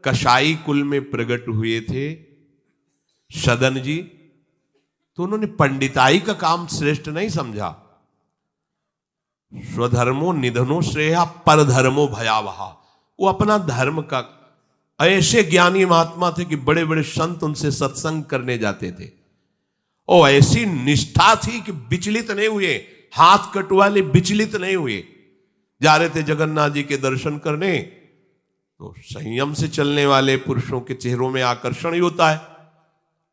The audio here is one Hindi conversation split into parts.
कसाई कुल में प्रकट हुए थे सदन जी, तो उन्होंने पंडिताई का काम श्रेष्ठ नहीं समझा। स्वधर्मो निधनो श्रेया परधर्मो भयावहा। वो अपना धर्म का, ऐसे ज्ञानी महात्मा थे कि बड़े बड़े संत उनसे सत्संग करने जाते थे, और ऐसी निष्ठा थी कि विचलित नहीं हुए, हाथ कटवाले विचलित नहीं हुए। जा रहे थे जगन्नाथ जी के दर्शन करने, तो संयम से चलने वाले पुरुषों के चेहरों में आकर्षण ही होता है।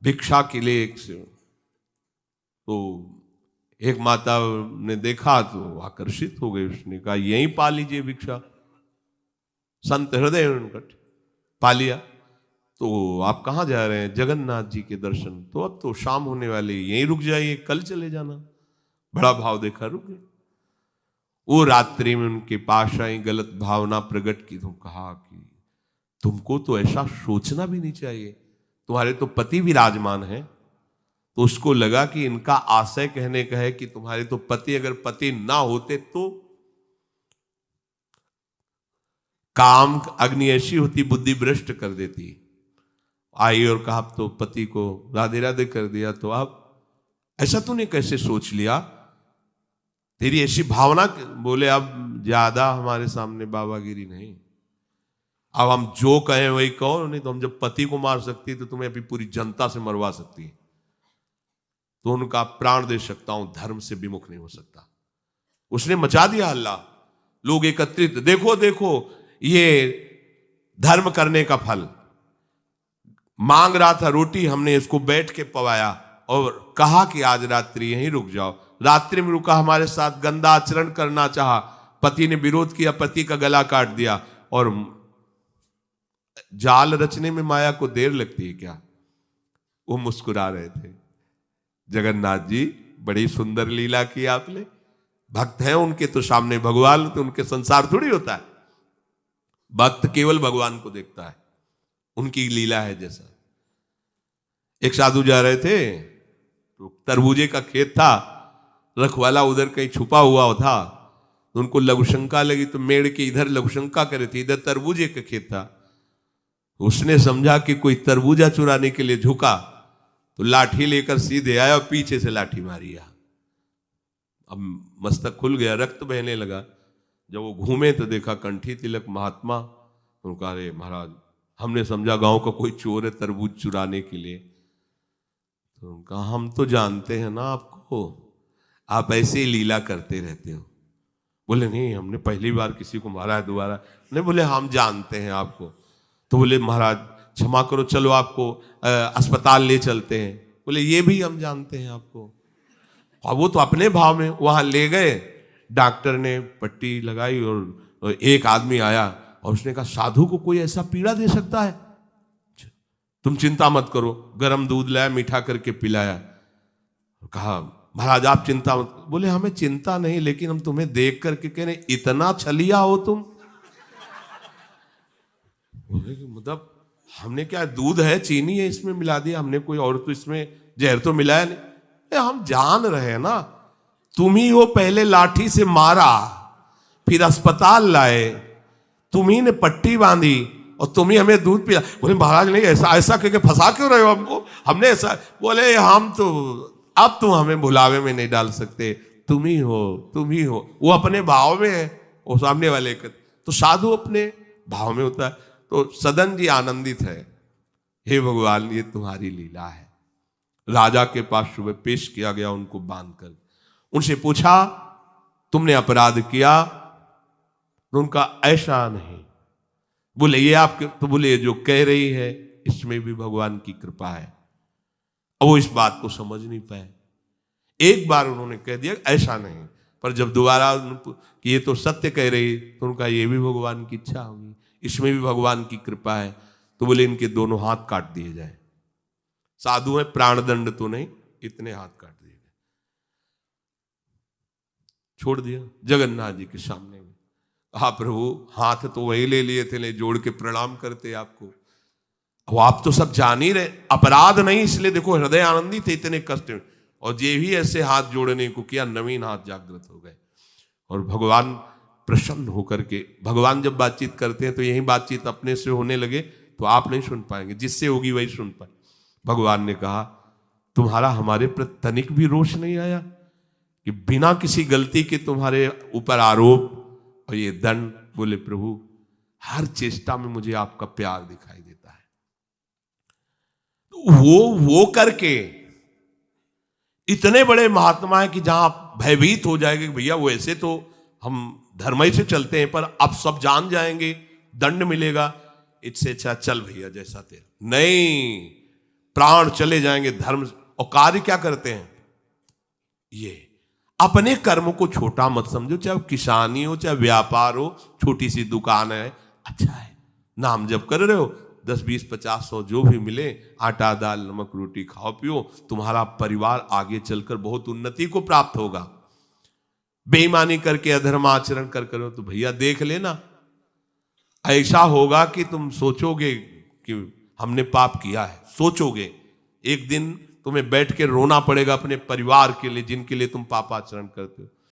भिक्षा के लिए तो एक माता ने देखा तो आकर्षित हो गई, उसने कहा यहीं पा लीजिए भिक्षा। संत हृदय उनका पा लिया। तो आप कहाँ जा रहे हैं? जगन्नाथ जी के दर्शन। तो अब तो शाम होने वाली, यहीं रुक जाइए, कल चले जाना। बड़ा भाव देखा, रुक गए। वो रात्रि में उनके पास आई, गलत भावना प्रकट की, तो कहा कि तुमको तो ऐसा सोचना भी नहीं चाहिए, तुम्हारे तो पति विराजमान है। तो उसको लगा कि इनका आशय कहने का है कि तुम्हारे तो पति, अगर पति ना होते तो काम अग्नि ऐसी होती, बुद्धि भ्रष्ट कर देती। आई और कहा तो पति को राधे राधे कर दिया, तो आप ऐसा तूने कैसे सोच लिया, तेरी ऐसी भावना। बोले अब ज्यादा हमारे सामने बाबागिरी नहीं, अब हम जो कहें वही कहो, नहीं तो हम जब पति को मार सकती तो तुम्हें अभी पूरी जनता से मरवा सकती है, तो उनका प्राण दे सकता हूं, धर्म से विमुख नहीं हो सकता। उसने मचा दिया हल्ला, लोग एकत्रित, देखो देखो ये धर्म करने का फल। मांग रहा था रोटी, हमने इसको बैठ के पवाया और कहा कि आज रात्रि यहीं रुक जाओ। रात्रि में रुका, हमारे साथ गंदा आचरण करना चाहा, पति ने विरोध किया, पति का गला काट दिया। और जाल रचने में माया को देर लगती है क्या? वो मुस्कुरा रहे थे। जगन्नाथ जी बड़ी सुंदर लीला की आपने, भक्त हैं उनके तो सामने भगवान, तो उनके संसार थोड़ी होता है। भक्त केवल भगवान को देखता है, उनकी लीला है जैसा। एक साधु जा रहे थे, तो तरबूजे का खेत था, रखवाला उधर कहीं छुपा हुआ था, तो उनको लघुशंका लगी, तो मेड़ के इधर लघुशंका करे थे, इधर तरबूजे का खेत था। उसने समझा कि कोई तरबूजा चुराने के लिए झुका, तो लाठी लेकर सीधे आया और पीछे से लाठी मारी। अब मस्तक खुल गया, रक्त बहने लगा। जब वो घूमे तो देखा कंठी तिलक महात्मा। उनका अरे महाराज, हमने समझा गांव का कोई चोर है तरबूज चुराने के लिए। तो उनका हम तो जानते हैं ना आपको, आप ऐसे ही लीला करते रहते हो। बोले नहीं, हमने पहली बार किसी को मारा है, दोबारा नहीं। बोले हम जानते हैं आपको। तो बोले महाराज क्षमा करो, चलो आपको अस्पताल ले चलते हैं। बोले ये भी हम जानते हैं आपको। और वो तो अपने भाव में वहां ले गए, डॉक्टर ने पट्टी लगाई और एक आदमी आया और उसने कहा साधु को कोई ऐसा पीड़ा दे सकता है? तुम चिंता मत करो। गर्म दूध लाया, मीठा करके पिलाया। कहा महाराज आप चिंता मत। बोले हमें चिंता नहीं, लेकिन हम तुम्हें देख करके कह रहे इतना छलिया हो तुम। मतलब हमने क्या, दूध है, चीनी है, इसमें मिला दिया हमने, कोई और तो इसमें जहर तो मिलाया नहीं। हम जान रहे हैं ना, तुम ही वो पहले लाठी से मारा, फिर अस्पताल लाए, तुम ही ने पट्टी बांधी और तुम ही हमें दूध पिला। बोले महाराज नहीं, ऐसा ऐसा करके फंसा क्यों रहे हो हमको, हमने ऐसा। बोले हम तो अब तुम हमें भुलावे में नहीं डाल सकते, तुम ही हो, तुम ही हो। वो अपने भाव में है, वो सामने वाले का। तो साधु अपने भाव में होता है। तो सदन जी आनंदित है, हे भगवान ये तुम्हारी लीला है। राजा के पास सुबह पेश किया गया उनको बांधकर। उनसे पूछा तुमने अपराध किया? तो उनका ऐसा नहीं। बोले ये आपके, तो बोले जो कह रही है इसमें भी भगवान की कृपा है। अब वो इस बात को समझ नहीं पाए। एक बार उन्होंने कह दिया ऐसा नहीं, पर जब दोबारा कि ये तो सत्य कह रही, तो उनका ये भी भगवान की इच्छा होगी, इसमें भी भगवान की कृपा है। तो बोले इनके दोनों हाथ काट दिए जाए। साधु है, प्राणदंड तो नहीं, इतने हाथ काट दिए गए, छोड़ दिया जगन्नाथ जी के सामने। कहा प्रभु हाथ तो वही ले लिए थे, ले जोड़ के प्रणाम करते आपको। वो आप तो सब जान ही रहे, अपराध नहीं, इसलिए देखो हृदय आनंदी थे इतने कष्ट में। और जे भी ऐसे हाथ जोड़ने को किया, नवीन हाथ जागृत हो गए। और भगवान प्रसन्न होकर के, भगवान जब बातचीत करते हैं तो यही बातचीत अपने से होने लगे तो आप नहीं सुन पाएंगे, जिससे होगी वही सुन पाए। भगवान ने कहा तुम्हारा हमारे प्रति तनिक भी रोष नहीं आया कि बिना किसी गलती के तुम्हारे ऊपर आरोप और ये दंड। बोले प्रभु हर चेष्टा में मुझे आपका प्यार दिखाई देता है। तो वो करके इतने बड़े महात्मा है कि जहां भयभीत हो जाएंगे कि भैया वो ऐसे तो हम धर्म से चलते हैं, पर अब सब जान जाएंगे, दंड मिलेगा, इससे अच्छा चल भैया जैसा तेरा। नहीं, प्राण चले जाएंगे धर्म। और कार्य क्या करते हैं, ये अपने कर्म को छोटा मत समझो, चाहे किसानी हो, चाहे व्यापार हो, छोटी सी दुकान है, अच्छा है, नाम जप कर रहे हो, 10, 20, 50, 100 जो भी मिले, आटा दाल नमक रोटी खाओ पियो, तुम्हारा परिवार आगे चलकर बहुत उन्नति को प्राप्त होगा। बेईमानी करके अधर्म आचरण कर करो तो भैया देख लेना, ऐसा होगा कि तुम सोचोगे कि हमने पाप किया है। सोचोगे एक दिन तुम्हें बैठ के रोना पड़ेगा अपने परिवार के लिए जिनके लिए तुम पापाचरण करते हो।